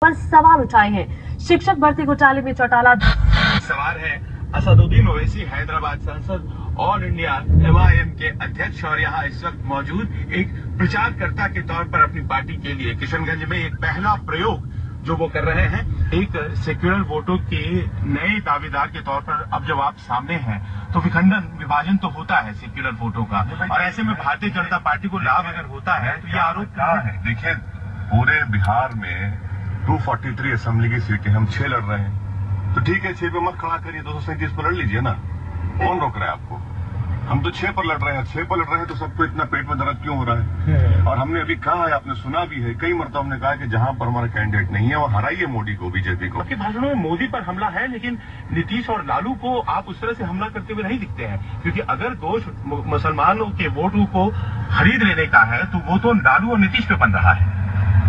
पर सवाल उठाए हैं। शिक्षक भर्ती घोटाले में चौटाला सवाल है असदुद्दीन ओवैसी हैदराबाद सांसद ऑल इंडिया MIM के अध्यक्ष और यहाँ इस वक्त मौजूद एक प्रचारकर्ता के तौर पर अपनी पार्टी के लिए किशनगंज में एक पहला प्रयोग जो वो कर रहे हैं, एक सेक्युलर वोटों के नए दावेदार के तौर पर अब जब आप सामने हैं तो विभाजन तो होता है सेक्युलर वोटों का, और ऐसे में भारतीय जनता पार्टी को लाभ अगर होता है तो ये आरोप क्या है? देखिए, पूरे बिहार में 243 असेंबली की सीटें हम 6 लड़ रहे हैं, तो ठीक है 6 पे मत खड़ा करिए, 237 पर लड़ लीजिए ना, कौन रोक रहा है आपको? हम तो 6 पर लड़ रहे हैं, 6 पर लड़ रहे हैं तो सबको इतना पेट में दर्द क्यों हो रहा है? और हमने अभी कहा है, आपने सुना भी है, कई मरतबा हमने कहा कि जहां पर हमारा कैंडिडेट नहीं है वो हराइए मोदी को, बीजेपी को। आपके भाषणों में मोदी पर हमला है, लेकिन नीतीश और लालू को आप उस तरह से हमला करते हुए नहीं दिखते हैं, क्योंकि अगर दोष मुसलमानों के वोटों को खरीद लेने का है तो वो तो लालू और नीतीश पे बन रहा है।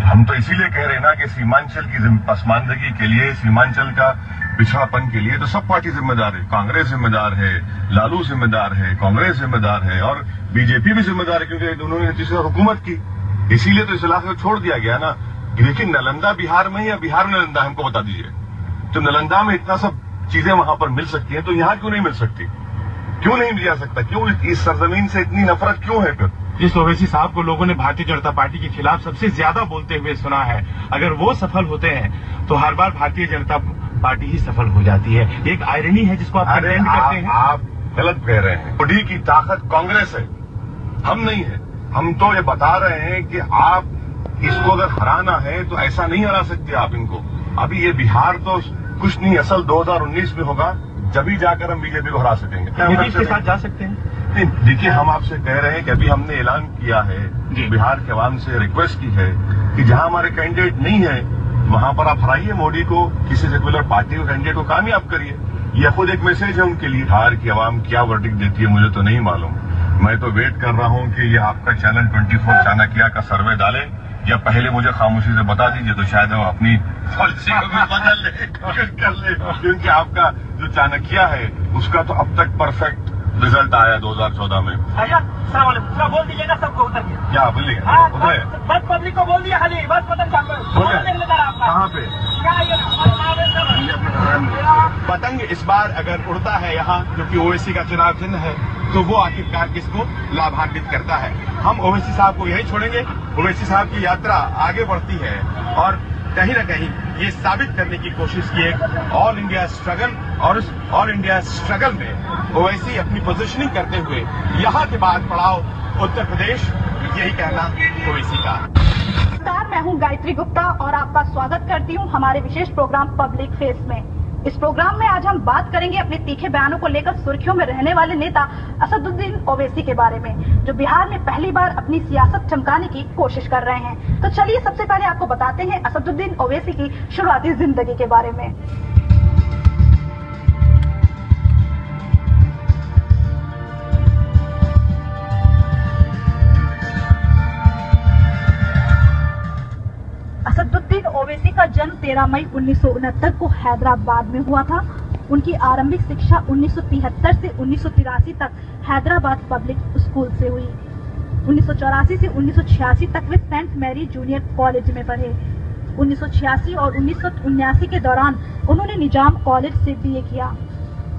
हम तो इसीलिए कह रहे हैं ना कि सीमांचल की पसमानदगी के लिए, सीमांचल का पिछड़ापन के लिए तो सब पार्टी जिम्मेदार है। कांग्रेस जिम्मेदार है, लालू जिम्मेदार है, कांग्रेस जिम्मेदार है और बीजेपी भी जिम्मेदार है, क्योंकि उन्होंने नीतीश से हुकूमत की, इसीलिए तो इस इलाके को छोड़ दिया गया ना। लेकिन नालंदा बिहार में या बिहार में नालंदा, हमको बता दीजिए। तो नालंदा में इतना सब चीजें वहां पर मिल सकती है तो यहाँ क्यों नहीं मिल सकती? क्यों नहीं जा सकता? क्यों इस सरजमीन से इतनी नफरत क्यों है? फिर जिस ओवैसी साहब को लोगों ने भारतीय जनता पार्टी के खिलाफ सबसे ज्यादा बोलते हुए सुना है, अगर वो सफल होते हैं तो हर बार भारतीय जनता पार्टी ही सफल हो जाती है। एक आयरनी है जिसको आप कंडेम करते हैं। आप गलत कह रहे हैं। मोदी की ताकत कांग्रेस है, हम नहीं है। हम तो ये बता रहे हैं कि आप इसको अगर हराना है तो ऐसा नहीं हरा सकते आप इनको। अभी ये बिहार तो कुछ नहीं, असल 2019 में होगा, जब ही जाकर हम बीजेपी को हरा सकेंगे। नीतीश के साथ जा सकते हैं। देखिए, हम आपसे कह रहे हैं कि अभी हमने ऐलान किया है, बिहार के अवाम से रिक्वेस्ट की है कि जहां हमारे कैंडिडेट नहीं है वहां पर आप हराइए मोदी को, किसी सेक्युलर पार्टी के कैंडिडेट को कामयाब करिए। यह खुद एक मैसेज है उनके लिए। बिहार की आवाम क्या वर्डिक्ट देती है मुझे तो नहीं मालूम। मैं तो वेट कर रहा हूं कि ये आपका चैनल 24 चाणक्य का सर्वे डाले, या पहले मुझे खामोशी से बता दीजिए तो शायद हम अपनी पॉलिसी को भी बदल ले, क्योंकि आपका जो चाणक्य है उसका तो अब तक परफेक्ट रिजल्ट आया 2014 में। बोल दीजिए ना सबको उतर के। क्या बोलिए? उतरे बस पब्लिक को बोल दिया खाली, बस पतंग कहाँ पे? पतंग इस बार अगर उड़ता है यहाँ, जो कि ओवैसी का चुनाव चिन्ह है, तो वो आखिरकार किसको लाभान्वित करता है? हम ओवैसी साहब को यही छोड़ेंगे। ओवैसी साहब की यात्रा आगे बढ़ती है और कहीं न कहीं ये साबित करने की कोशिश की एक ऑल इंडिया स्ट्रगल, और उस ऑल इंडिया स्ट्रगल में ओवैसी अपनी पोजीशनिंग करते हुए यहाँ के बाद पड़ाव उत्तर प्रदेश, यही कहना ओवैसी का। नमस्कार, मैं हूं गायत्री गुप्ता और आपका स्वागत करती हूं हमारे विशेष प्रोग्राम पब्लिक फेस में। इस प्रोग्राम में आज हम बात करेंगे अपने तीखे बयानों को लेकर सुर्खियों में रहने वाले नेता असदुद्दीन ओवैसी के बारे में, जो बिहार में पहली बार अपनी सियासत चमकाने की कोशिश कर रहे हैं। तो चलिए सबसे पहले आपको बताते हैं असदुद्दीन ओवैसी की शुरुआती जिंदगी के बारे में। असदुद्दीन ओवैसी का जन्म 13 मई 1969 को हैदराबाद में हुआ था। उनकी आरंभिक शिक्षा 1973 से 1983 तक हैदराबाद पब्लिक स्कूल से हुई। 1984 से 1986 तक वे सेंट मैरी जूनियर कॉलेज में पढ़े। 1986 और 1979 के दौरान उन्होंने निजाम कॉलेज से BA किया।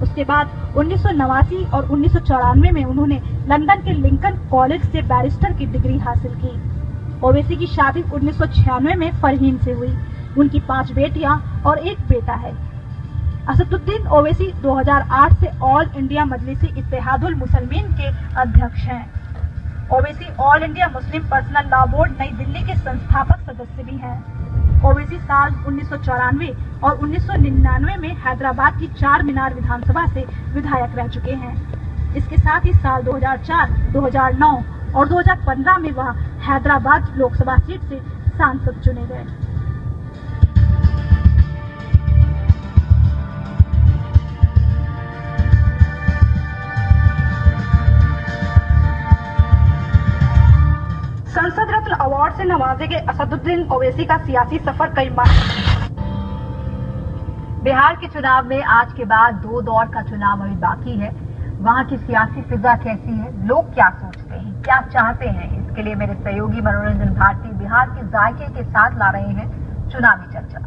उसके बाद 1989 और 1994 में उन्होंने लंदन के लिंकन कॉलेज से बैरिस्टर की डिग्री हासिल की। ओवैसी की शादी 1996 में फरहीन से हुई। उनकी 5 बेटियां और 1 बेटा है। असदुद्दीन ओवैसी 2008 से ऑल इंडिया मजलिस इत्तेहादुल मुसलमीन के अध्यक्ष हैं। Owaisi all India Muslim personal law board नई दिल्ली के संस्थापक सदस्य भी हैं। ओवैसी साल 1994 और 1999 में हैदराबाद की 4 मीनार विधानसभा से विधायक रह चुके हैं। इसके साथ ही साल 2004, 2009 और 2015 में वह हैदराबाद लोकसभा सीट से सांसद चुने गए। संसद रत्न अवार्ड से नवाजे गए असदुद्दीन ओवैसी का सियासी सफर कई बार। बिहार के चुनाव में आज के बाद 2 दौर का चुनाव अभी बाकी है। वहाँ की सियासी फिजा कैसी है, लोग क्या सोचते हैं, क्या चाहते हैं, इसके लिए मेरे सहयोगी मनोरंजन भारती बिहार के जायके के साथ ला रहे हैं चुनावी चर्चा।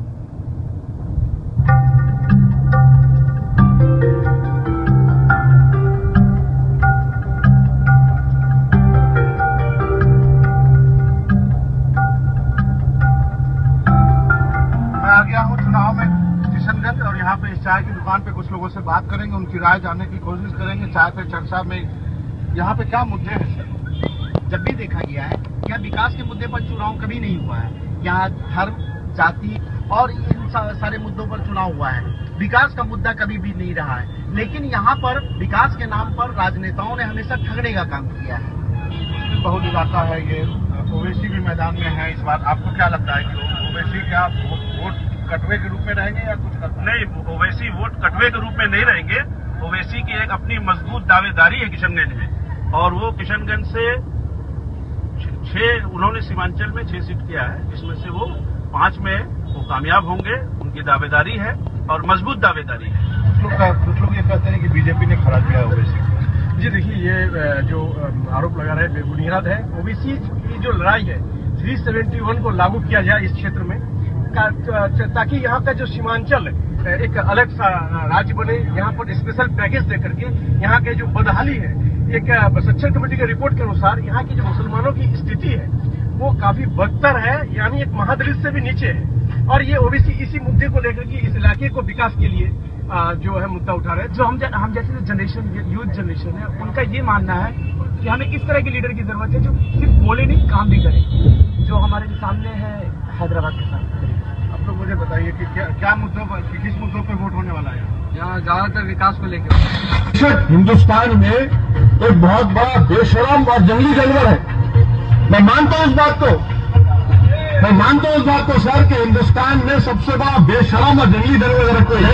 आ गया हूँ चुनाव में किशनगंज, और यहाँ पे इस चाय की दुकान पे कुछ लोगों से बात करेंगे, उनकी राय जानने की कोशिश करेंगे। चाय पे चर्चा में यहाँ पे क्या मुद्दे हैं सर? जब भी देखा गया है क्या विकास के मुद्दे पर चुनाव कभी नहीं हुआ है। यहाँ धर्म, जाति और इन सारे मुद्दों पर चुनाव हुआ है। विकास का मुद्दा कभी भी नहीं रहा है, लेकिन यहाँ पर विकास के नाम पर राजनेताओं ने हमेशा ठगने का काम किया है। बहुत इलाका है ये, ओवैसी भी मैदान में है इस बार। आपको क्या लगता है कि ओवैसी क्या वोट कटवे के रूप में रहेंगे या कुछ करता? नहीं, ओवैसी वोट कटवे के रूप में नहीं रहेंगे। ओवैसी की एक अपनी मजबूत दावेदारी है किशनगंज में, और वो किशनगंज से 6 उन्होंने सीमांचल में 6 सीट किया है, जिसमें से वो 5 में वो कामयाब होंगे। उनकी दावेदारी है और मजबूत दावेदारी है। कुछ लोग ये कहते हैं कि बीजेपी ने खड़ा किया ओवैसी। जी देखिए, ये जो आरोप लगा रहे हैं बेबुनियाद है। ओबीसी की जो लड़ाई है 371 को लागू किया जाए इस क्षेत्र में, ताकि यहाँ का जो सीमांचल एक अलग सा राज्य बने। यहाँ पर स्पेशल पैकेज दे करके यहाँ के जो बदहाली है, एक सक्षम कमेटी के रिपोर्ट के अनुसार यहाँ की जो मुसलमानों की स्थिति है वो काफी बदतर है, यानी एक महादलित से भी नीचे है। और ये ओबीसी इसी मुद्दे को लेकर के इस इलाके को विकास के लिए जो है मुद्दा उठा रहे हैं। जो हम जैसे जनरेशन, यूथ जनरेशन है, उनका ये मानना है कि हमें इस तरह के लीडर की जरूरत है जो सिर्फ बोले नहीं काम भी करे, जो हमारे सामने है हैदराबाद के साथ। अब तो मुझे बताइए कि क्या मुद्दों पर, किस मुद्दों पर वोट होने वाला है? यहाँ ज्यादातर विकास को लेकर। हिंदुस्तान में एक बहुत बड़ा बेशरम और जंगली जानवर है। मैं मानता हूं इस बात को, सर, कि हिंदुस्तान में सबसे बड़ा बेशरम और जंगली जानवर अगर कोई है